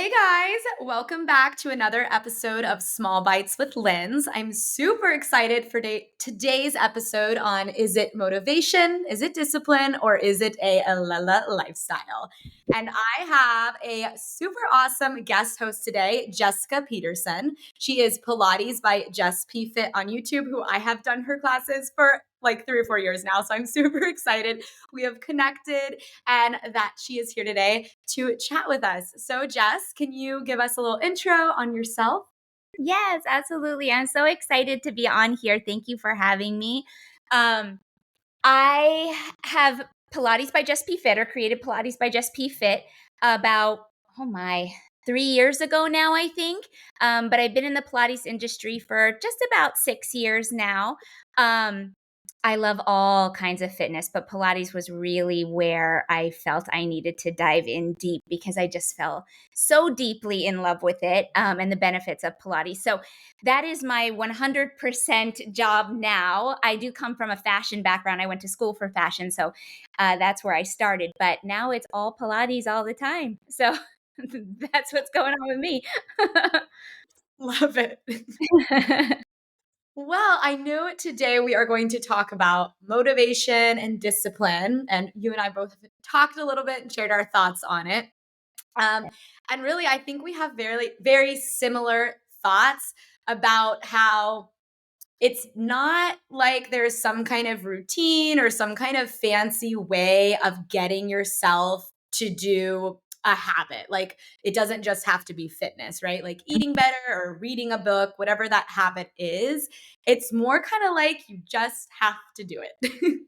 Hey guys, welcome back to another episode of Small Bites with Lindz. I'm super excited for today's episode on is it motivation, is it discipline, or is it a LaLa lifestyle? And I have a super awesome guest host today, Jessica Petersen. She is Pilates by Jess P Fit on YouTube, who I have done her classes for like 3 or 4 years now. So I'm super excited. We have connected and that she is here today to chat with us. So, Jess, can you give us a little intro on yourself? Yes, absolutely. I'm so excited to be on here. Thank you for having me. Um, I have Pilates by Jess P Fit, or created Pilates by Jess P Fit about, oh my, 3 years ago now, I think. But I've been in the Pilates industry for just about 6 years now. Um, I love all kinds of fitness, but Pilates was really where I felt I needed to dive in deep because I just fell so deeply in love with it, and the benefits of Pilates. So that is my 100% job now. I do come from a fashion background. I went to school for fashion, so that's where I started. But now it's all Pilates all the time. So that's what's going on with me. Love it. Well, I know today we are going to talk about motivation and discipline. And you and I both have talked a little bit and shared our thoughts on it. And really, I think we have very, very similar thoughts about how it's not like there's some kind of routine or some kind of fancy way of getting yourself to do a habit. Like it doesn't just have to be fitness, right? Like eating better or reading a book, whatever that habit is, it's more kind of like you just have to do it.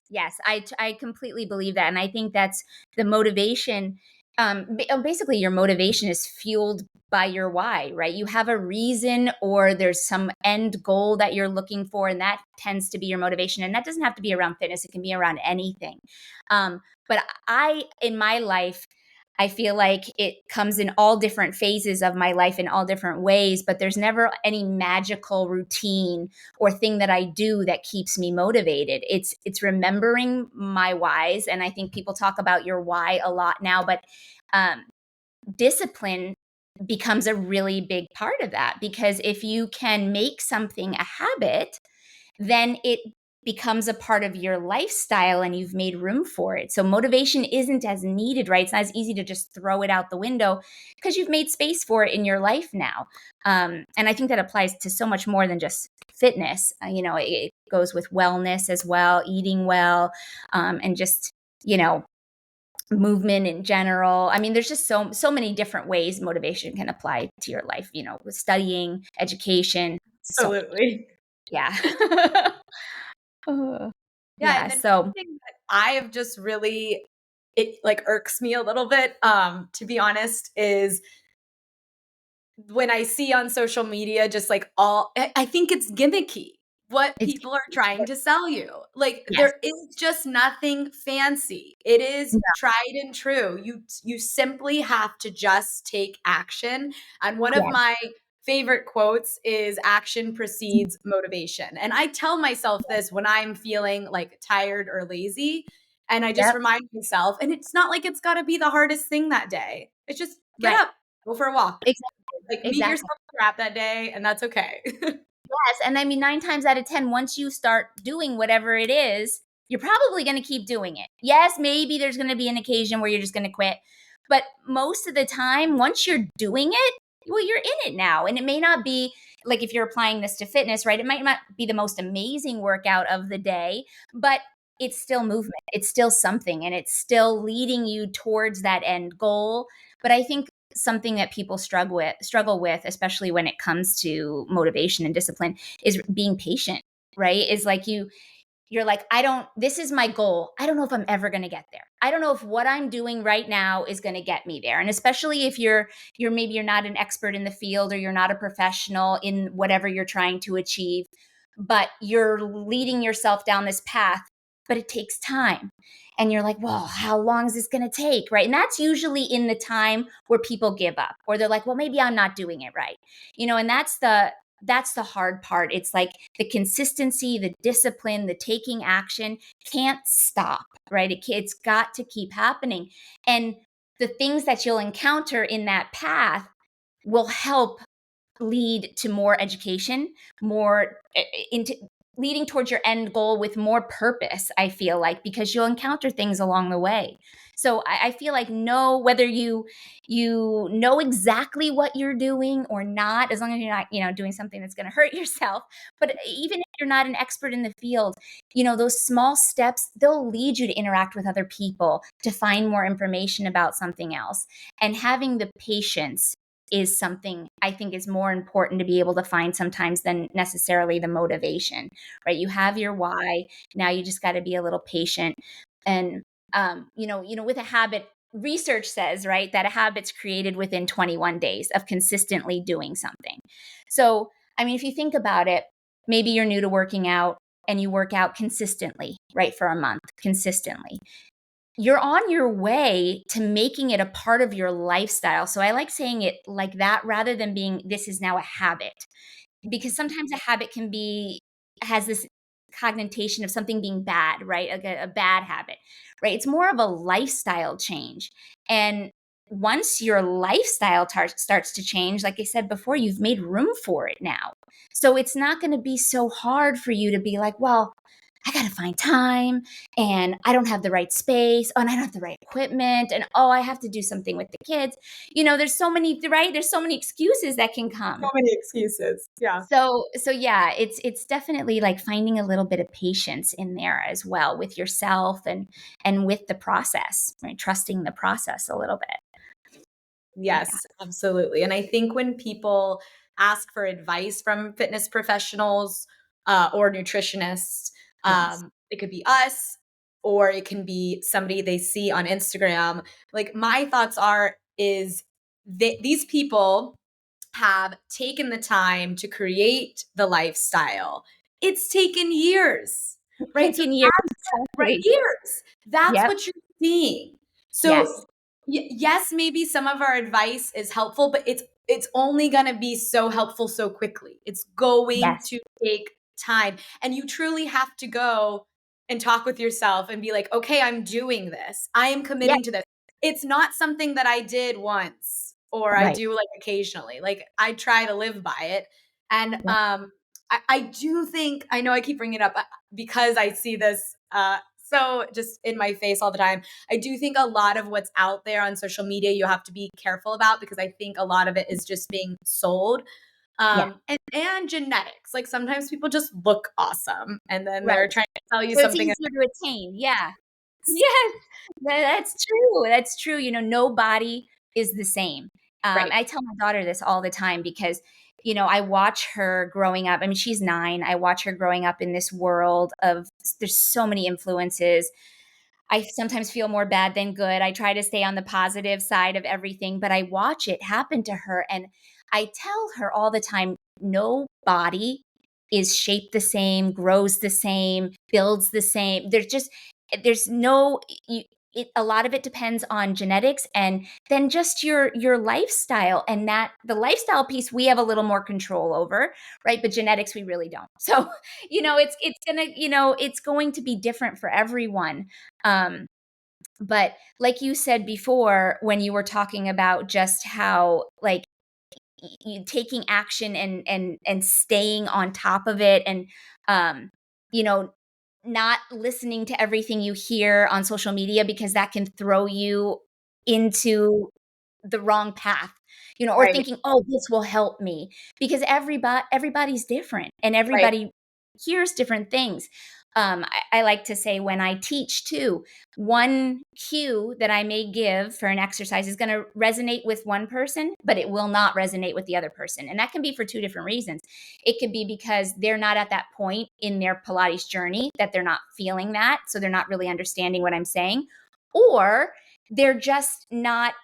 Yes, I completely believe that, and I think that's the motivation. Basically, your motivation is fueled by your why, right? You have a reason, or there's some end goal that you're looking for, and that tends to be your motivation. And that doesn't have to be around fitness; it can be around anything. But in my life, I feel like it comes in all different phases of my life in all different ways, but there's never any magical routine or thing that I do that keeps me motivated. It's remembering my whys, and I think people talk about your why a lot now, but um, discipline becomes a really big part of that, because if you can make something a habit, then it becomes a part of your lifestyle and you've made room for it. So motivation isn't as needed, right? It's not as easy to just throw it out the window because you've made space for it in your life now. And I think that applies to so much more than just fitness. It goes with wellness as well, eating well, and just, you know, movement in general. I mean, there's just so many different ways motivation can apply to your life, with studying, education. So Absolutely. yeah. Uh, Yeah. yeah, And then so one thing that I have just really, it like irks me a little bit, to be honest, is when I see on social media just like I think it's gimmicky what it's people are trying to sell you. Like yes. there is just nothing fancy. It is tried and true. You simply have to just take action. And one of Yes. my favorite quotes is action precedes motivation. And I tell myself this when I'm feeling like tired or lazy, and I just Yep. remind myself, and it's not like it's got to be the hardest thing that day. It's just get Right. up, go for a walk, Exactly. like, meet Exactly. yourself in crap that day, and that's okay. Yes, and I mean, 9 times out of 10, once you start doing whatever it is, you're probably gonna keep doing it. Yes, maybe there's gonna be an occasion where you're just gonna quit, but most of the time, once you're doing it, well, you're in it now, and it may not be like, if you're applying this to fitness, right, it might not be the most amazing workout of the day, but it's still movement. It's still something, and it's still leading you towards that end goal. But I think something that people struggle with, especially when it comes to motivation and discipline, is being patient, right? Is like you're like, I don't, this is my goal, I don't know if I'm ever going to get there. I don't know if what I'm doing right now is going to get me there. And especially if you're not an expert in the field, or you're not a professional in whatever you're trying to achieve, but you're leading yourself down this path, but it takes time. And you're like, well, how long is this going to take? Right. And that's usually in the time where people give up, or they're like, well, maybe I'm not doing it right. And that's the hard part. It's like the consistency, the discipline, the taking action can't stop, right? It's got to keep happening. And the things that you'll encounter in that path will help lead to more education, more into leading towards your end goal with more purpose, I feel like, because you'll encounter things along the way. So I feel like whether you know exactly what you're doing or not, as long as you're not, doing something that's going to hurt yourself. But even if you're not an expert in the field, those small steps, they'll lead you to interact with other people, to find more information about something else. And having the patience is something I think is more important to be able to find sometimes than necessarily the motivation, right? You have your why. Now you just got to be a little patient. And, with a habit, research says, right, that a habit's created within 21 days of consistently doing something. So, I mean, if you think about it, maybe you're new to working out and you work out consistently, right, for a month, consistently. You're on your way to making it a part of your lifestyle. So I like saying it like that rather than being, this is now a habit, because sometimes a habit has this connotation of something being bad, right? Like a bad habit, right? It's more of a lifestyle change. And once your lifestyle starts to change, like I said before, you've made room for it now. So it's not going to be so hard for you to be like, well, I got to find time and I don't have the right space and I don't have the right equipment and I have to do something with the kids. There's so many, right? There's so many excuses that can come. So many excuses. Yeah. So yeah, it's definitely like finding a little bit of patience in there as well with yourself and with the process, right? Trusting the process a little bit. Yeah. Yes, absolutely. And I think when people ask for advice from fitness professionals or nutritionists, Yes. it could be us or it can be somebody they see on Instagram. Like my thoughts is these people have taken the time to create the lifestyle. It's taken years, right? So Taking years. right, Exactly. years. That's Yep. what you're seeing. So Yes. yes, maybe some of our advice is helpful, but it's only going to be so helpful so quickly. It's going Yes. to take time, and you truly have to go and talk with yourself and be like, "Okay, I'm doing this. I am Yes. committing to this." It's not something that I did once or I Right. do like occasionally. Like I try to live by it. And Yep. I do think I know I keep bringing it up because I see this so just in my face all the time. I do think a lot of what's out there on social media you have to be careful about because I think a lot of it is just being sold. Yeah. And genetics. Like sometimes people just look awesome and then Right. they're trying to sell you So it's something. easier to attain. Yeah. Yes, that's true. That's true. No body is the same. Right. I tell my daughter this all the time because, I watch her growing up. I mean, she's 9. I watch her growing up in this world of there's so many influences. I sometimes feel more bad than good. I try to stay on the positive side of everything, but I watch it happen to her. And I tell her all the time, no body is shaped the same, grows the same, builds the same. There's no, a lot of it depends on genetics and then just your lifestyle, and that the lifestyle piece we have a little more control over, right? But genetics we really don't. So, it's going to be different for everyone. um, but like you said before, when you were talking about just how like you taking action and staying on top of it, and um, you know, not listening to everything you hear on social media because that can throw you into the wrong path, or Right. thinking, "Oh, this will help me," because everybody's different and Right. everybody hears different things. I like to say when I teach too, one cue that I may give for an exercise is going to resonate with one person, but it will not resonate with the other person. And that can be for 2 different reasons. It could be because they're not at that point in their Pilates journey that they're not feeling that. So they're not really understanding what I'm saying. Or they're just not,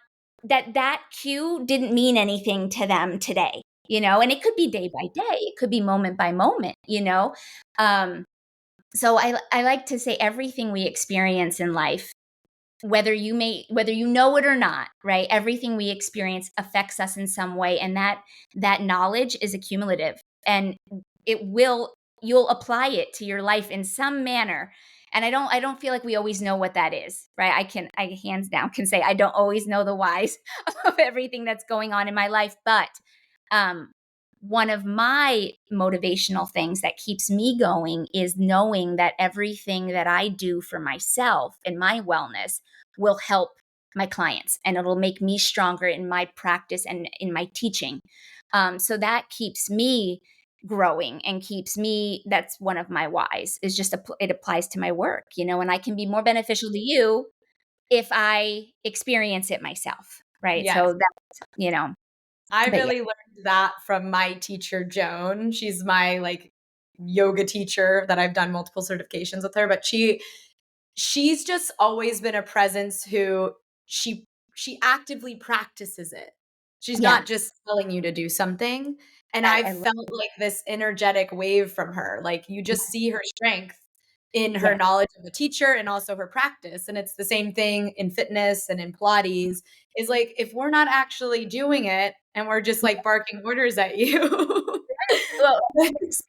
that cue didn't mean anything to them today, and it could be day by day. It could be moment by moment. Um, so I like to say everything we experience in life, whether you know it or not, right? Everything we experience affects us in some way, and that knowledge is accumulative, and you'll apply it to your life in some manner. And I don't feel like we always know what that is, right? I hands down can say I don't always know the whys of everything that's going on in my life, but um one of my motivational things that keeps me going is knowing that everything that I do for myself and my wellness will help my clients, and it'll make me stronger in my practice and in my teaching. So that keeps me growing and keeps me, that's one of my whys, is just it applies to my work, and I can be more beneficial to you if I experience it myself, right? Yes. So that's, I but yeah. really learned that from my teacher, Joan. She's my like yoga teacher that I've done multiple certifications with her, but she's just always been a presence who she she actively practices it. She's Yeah. not just telling you to do something. And I I love, felt like this energetic wave from her. Like you just see her strength in her yeah. knowledge of a teacher and also her practice. And it's the same thing in fitness and in Pilates is like if we're not actually doing it and we're just like barking orders at you. Well, it's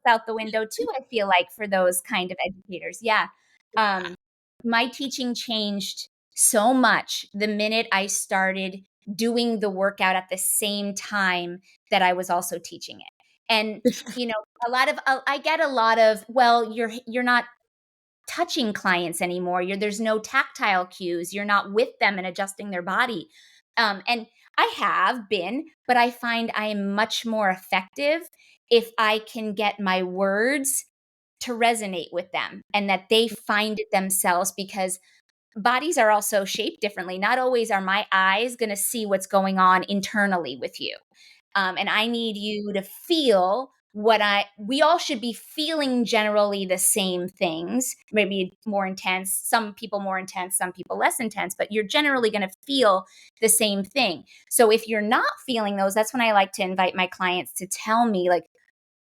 out the window too, I feel like, for those kind of educators. Yeah. Um, my teaching changed so much the minute I started doing the workout at the same time that I was also teaching it. And, a lot of I get a lot of, well, you're not touching clients anymore. There's no tactile cues. You're not with them and adjusting their body. And I have been, but I find I am much more effective if I can get my words to resonate with them and that they find it themselves, because bodies are also shaped differently. Not always are my eyes going to see what's going on internally with you. And I need you to feel we all should be feeling generally the same things, maybe more intense, some people more intense, some people less intense, but you're generally going to feel the same thing. So if you're not feeling those, that's when I like to invite my clients to tell me, like,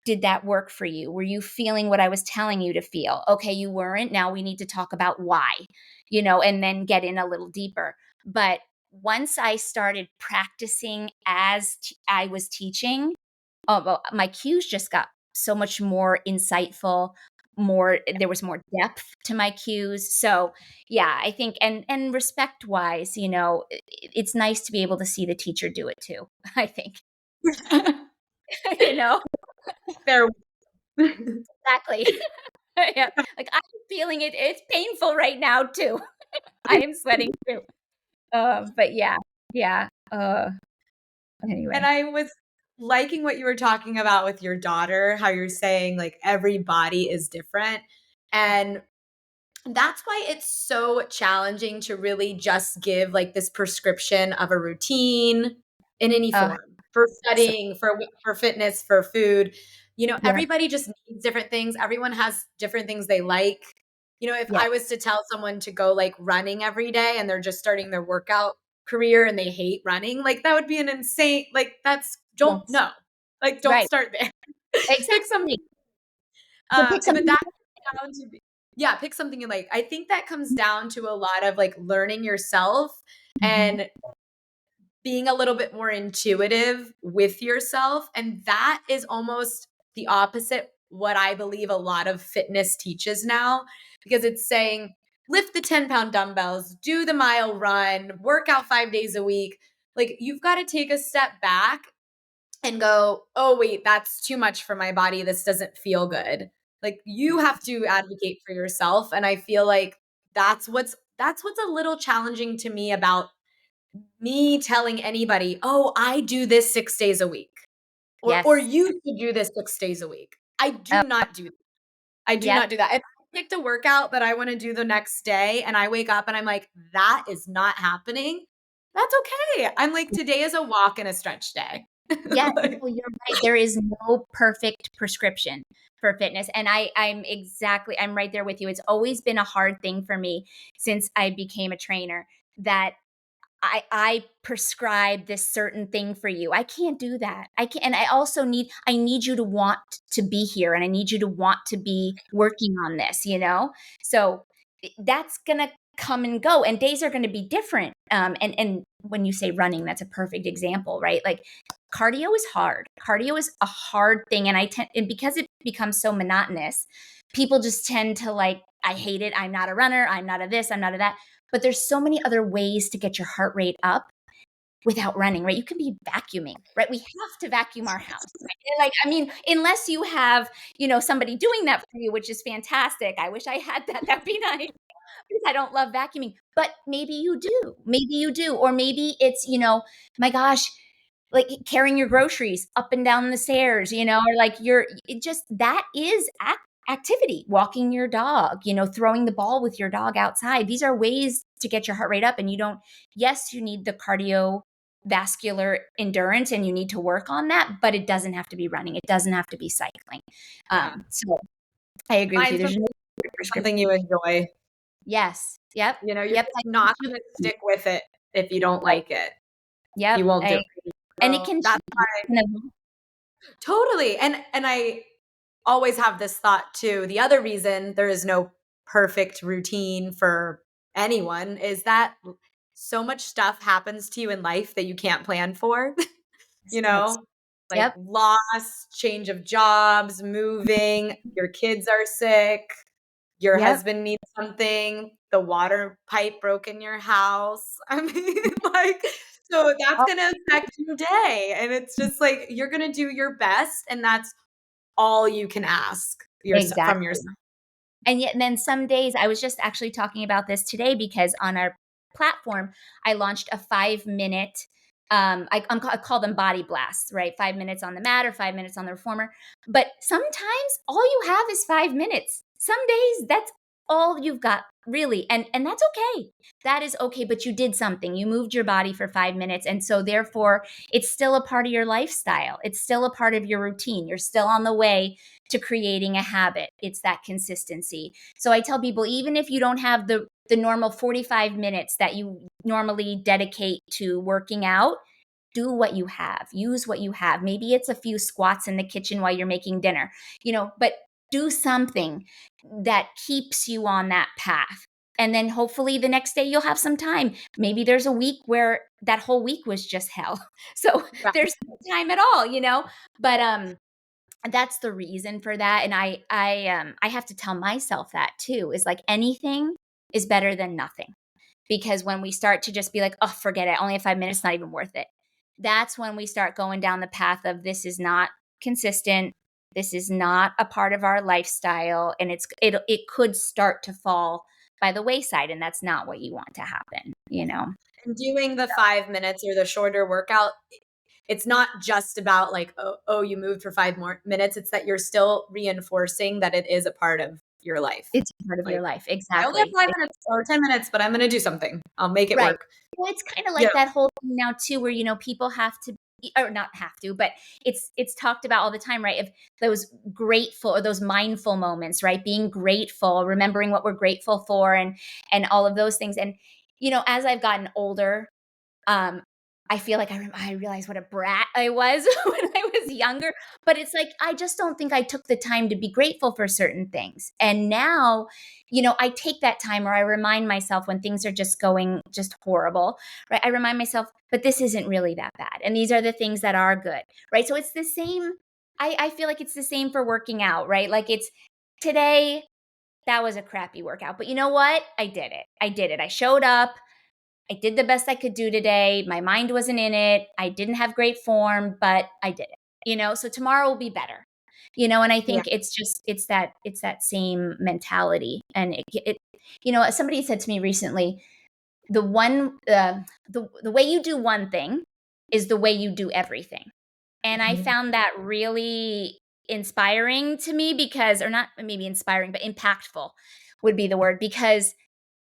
did that work for you? Were you feeling what I was telling you to feel? Okay, you weren't. Now we need to talk about why, and then get in a little deeper. But once I started practicing as I was teaching, oh, well, my cues just got so much more insightful, there was more depth to my cues. So, yeah, I think, and respect wise, it's nice to be able to see the teacher do it too, I think. you know? Fair. Exactly. Yeah. Like, I'm feeling it. It's painful right now too. I am sweating too. But yeah. Yeah. And Anyway. I was liking what you were talking about with your daughter, how you're saying like every body is different. And that's why it's so challenging to really just give like this prescription of a routine in any Uh, form for so studying, for fitness, for food. yeah. Everybody just needs different things. Everyone has different things they like. If Yeah. I was to tell someone to go like running every day and they're just starting their workout career and they hate running, like that would be an insane, like that's don't Yes. no. Like don't Right. start there. Pick something. Exactly. So pick But something. that comes down to yeah, pick something you like. I think that comes down to a lot of like learning yourself Mhm. and being a little bit more intuitive with yourself. And that is almost the opposite what I believe a lot of fitness teaches now, because it's saying lift the 10-pound dumbbells, do the mile run, work out 5 days a week. Like you've got to take a step back and go, oh, wait, that's too much for my body. This doesn't feel good. Like you have to advocate for yourself. And I feel like that's what's a little challenging to me about me telling anybody, oh, I do this 6 days a week. Or Yes. you should do this 6 days a week. I Oh, do not do that. I do yep. not do that. If I picked a workout that I want to do the next day and I wake up and I'm like, that is not happening, that's okay. I'm like, today is a walk and a stretch day. Yeah, Like, no, you're right. There is no perfect prescription for fitness. And I'm right there with you. It's always been a hard thing for me since I became a trainer, that I prescribe this certain thing for you. I can't do that. I can't. And I need you to want to be here, and I need you to want to be working on this. So that's going to come and go, and days are going to be different. And when you say running, that's a perfect example, right? Like, cardio is hard. Cardio is a hard thing. And because it becomes so monotonous, people just tend to like I hate it. I'm not a runner. I'm not a this. I'm not a that. But there's so many other ways to get your heart rate up without running, right? You can be vacuuming, right? We have to vacuum our house, right? Like, I mean, unless you have, somebody doing that for you, which is fantastic. I wish I had that. That'd be nice because I don't love vacuuming. But maybe you do. Maybe you do. Or maybe it's, my gosh, like carrying your groceries up and down the stairs, or like it just that is activity, walking your dog, throwing the ball with your dog outside. These are ways to get your heart rate up. And yes, you need the cardiovascular endurance and you need to work on that, but it doesn't have to be running. It doesn't have to be cycling. Yeah. So I agree with you. Find There's no prescription. something you enjoy. Yes. Yep. You're Yep. just not going to stick with it if you don't Right. like it. Yep. You won't I do it. agree. And it So can that's totally. And I always have this thought too. The other reason there is no perfect routine for anyone is that so much stuff happens to you in life that you can't plan for, you That's know, like yep. loss, change of jobs, moving, your kids are sick, your Yep. husband needs something, the water pipe broke in your house. I mean, like, so that's Oh, going to affect your day. And it's just like, you're going to do your best. And that's all you can ask from exactly. yourself. And yet, and then some days, I was just actually talking about this today because on our platform, I launched a 5 minute, I call them body blasts, right? 5 minutes on the mat or 5 minutes on the reformer. But sometimes all you have is 5 minutes. Some days that's all you've got, really. And that's okay. That is okay. But you did something. You moved your body for 5 minutes. And so therefore, it's still a part of your lifestyle. It's still a part of your routine. You're still on the way to creating a habit. It's that consistency. So I tell people, even if you don't have the normal 45 minutes that you normally dedicate to working out, do what you have. Use what you have. Maybe it's a few squats in the kitchen while you're making dinner, but do something that keeps you on that path. And then hopefully the next day you'll have some time. Maybe there's a week where that whole week was just hell. So Right. there's no time at all, but that's the reason for that. And I have to tell myself that too, is like anything is better than nothing. Because when we start to just be like, oh, forget it, I only have 5 minutes, not even worth it. That's when we start going down the path of this is not consistent. This is not a part of our lifestyle. And it could start to fall by the wayside. And that's not what you want to happen. And doing the 5 minutes or the shorter workout, it's not just about like, oh, you moved for 5 more minutes. It's that you're still reinforcing that it is a part of your life. It's a part of your Like, life. I only have Exactly. 5 minutes or 10 minutes, but I'm going to do something. I'll make it Right. work. Well, it's kind of Yeah. like that whole thing now too, where people have to, or not have to, but it's talked about all the time, right? If those grateful or those mindful moments, right? Being grateful, remembering what we're grateful for, and all of those things. And as I've gotten older, um, I feel like I realized what a brat I was when I was younger, but it's like I just don't think I took the time to be grateful for certain things. And now, I take that time, or I remind myself when things are just going just horrible, right? I remind myself, but this isn't really that bad. And these are the things that are good, right? So it's the same. I feel like it's the same for working out, right? Like it's today, that was a crappy workout, but you know what? I did it. I did it. I showed up. I did the best I could do today. My mind wasn't in it. I didn't have great form, but I did it. So tomorrow will be better. And I Yeah. think it's that same mentality. And somebody said to me recently, the way you do one thing is the way you do everything. And I Mhm. found that really inspiring to me because, or not maybe inspiring, but impactful would be the word, because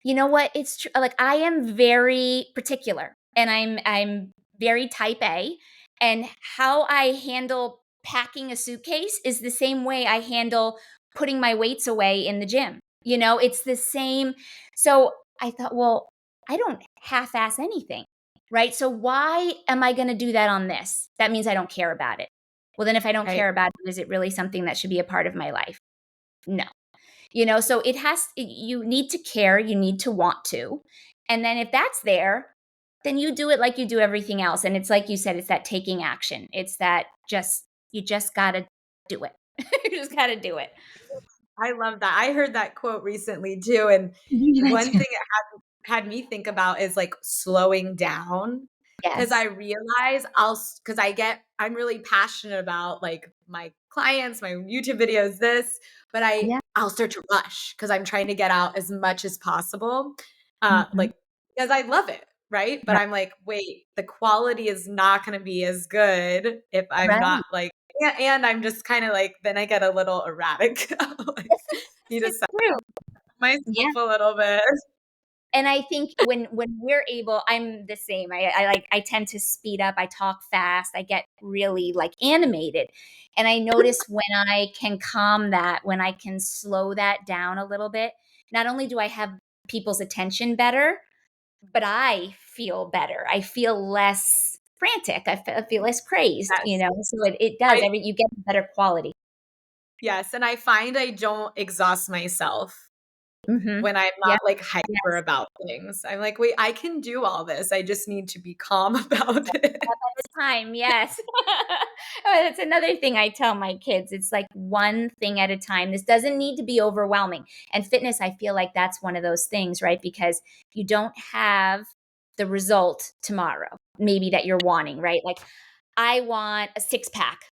you know what? It's true. Like I am very particular and I'm very type A, and how I handle packing a suitcase is the same way I handle putting my weights away in the gym. It's the same. So I thought, well, I don't half-ass anything. Right? So why am I going to do that on this? That means I don't care about it. Well, then if I don't Right. care about it, is it really something that should be a part of my life? No. So you need to care, you need to want to. And then if that's there, then you do it like you do everything else. And it's like you said, it's that taking action. It's that you just got to do it. You just got to do it. I love that. I heard that quote recently too, and That's one right. thing it had me think about is, like, slowing down, because I Yes. realize because I'm really passionate about, like, my clients, my YouTube videos, this, but Yeah. I'll start to rush because 'cause I'm trying to get out as much as possible, Mhm. like, because I love it, right? But Right. I'm like, "Wait, the quality is not gonna be as good if I'm Right. not, like," and I'm just kinda like then I get a little erratic. Like, need to It's true. Yeah. myself a little bit. And I think when we're able, I'm the same. I tend to speed up, I talk fast, I get really, like, animated, and I notice when I can calm that, when I can slow that down a little bit, not only do I have people's attention better, but I feel better. I feel less frantic, I feel less crazed, you Yes. know? So it does, I you get better quality. yes, and I find I don't exhaust myself Mhm. when I'm Yep. not, like, hyper Yes. about things. I'm like, "Wait, I can do all this. I just need to be calm about it." Step at a time, yes. Oh, that's another thing I tell my kids. It's like one thing at a time. This doesn't need to be overwhelming. And fitness, I feel like that's one of those things, right? Because you don't have the result tomorrow, maybe that you're wanting, right? Like, I want a six pack.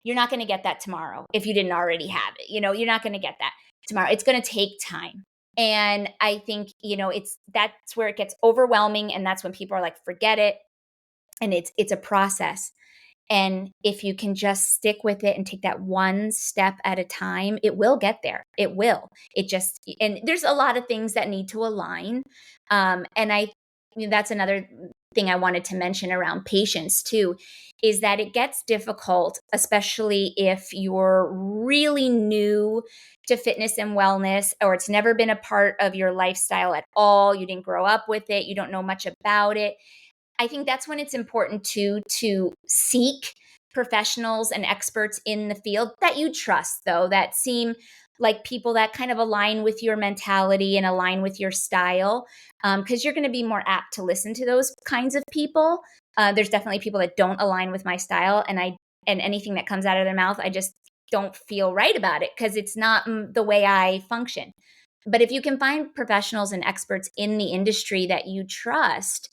You're not going to get that tomorrow if you didn't already have it. You're not going to get that tomorrow. It's going to take time. And I think, that's where it gets overwhelming. And that's when people are like, forget it, and it's a process. And if you can just stick with it and take that one step at a time, it will get there. It will. It just, and there's a lot of things that need to align. And that's another thing I wanted to mention around patience too, is that it gets difficult, especially if you're really new to fitness and wellness, or it's never been a part of your lifestyle at all. You didn't grow up with it. You don't know much about it. I think that's when it's important to seek professionals and experts in the field that you trust, though, that seem like people that kind of align with your mentality and align with your style, because you're going to be more apt to listen to those kinds of people. There's definitely people that don't align with my style, and anything that comes out of their mouth, I just don't feel right about it because it's not the way I function. But if you can find professionals and experts in the industry that you trust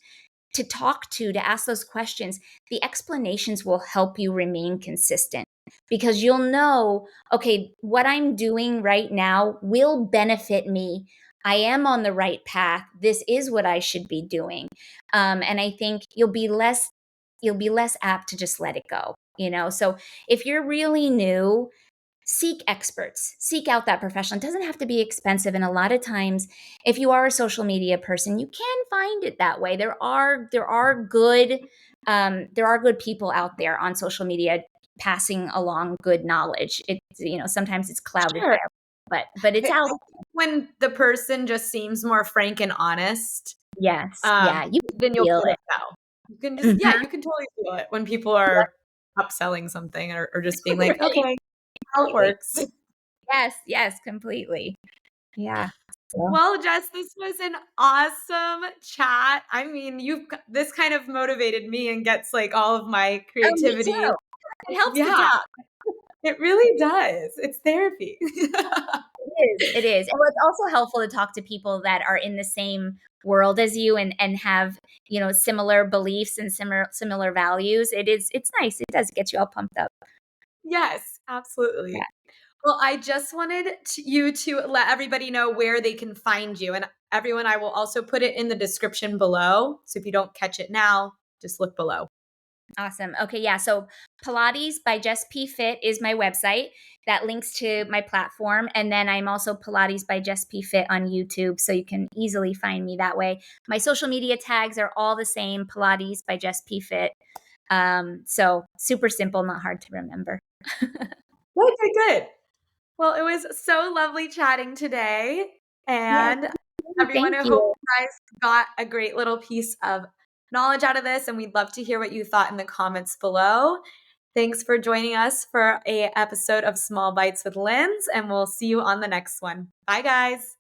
to talk to ask those questions, the explanations will help you remain consistent because you'll know, okay, what I'm doing right now will benefit me. I am on the right path. This is what I should be doing. And I think you'll be less apt to just let it go. So if you're really new, seek experts, seek out that professional. It doesn't have to be expensive, and a lot of times if you are a social media person, you can find it that way. There are good people out there on social media passing along good knowledge. Sometimes it's clouded Sure. but it's I out. think when the person just seems more frank and honest, Yes, um, yeah, you can then you'll feel feel it. it now. You can just yeah, Mhm. you can totally feel it when people are upselling something or just being like, Right, "Okay, how it completely. works." Yes, completely. Yeah. So, Well, Jess, this was an awesome chat. I mean, this kind of motivated me and gets, like, all of my oh, me creativity. too. It helps to Yeah, talk. it really does. It's therapy. It is. And it's also helpful to talk to people that are in the same world as you and have, similar beliefs and similar values. It's nice. It does get you all pumped up. Yes, Yeah. absolutely. Well, I just wanted you to let everybody know where they can find you. And everyone, I will also put it in the description below. So if you don't catch it now, just look below. Awesome. Okay, yeah. So Pilates by Jess P Fit is my website that links to my platform. And then I'm also Pilates by Jess P Fit on YouTube. So you can easily find me that way. My social media tags are all the same, Pilates by Jess P Fit. So super simple, not hard to remember. Okay, good. Well, it was so lovely chatting today. Yes, And everyone, thank I hope you. you guys got a great little piece of knowledge out of this. And we'd love to hear what you thought in the comments below. Thanks for joining us for a episode of Small Bites with Lindz, and we'll see you on the next one. Bye, guys.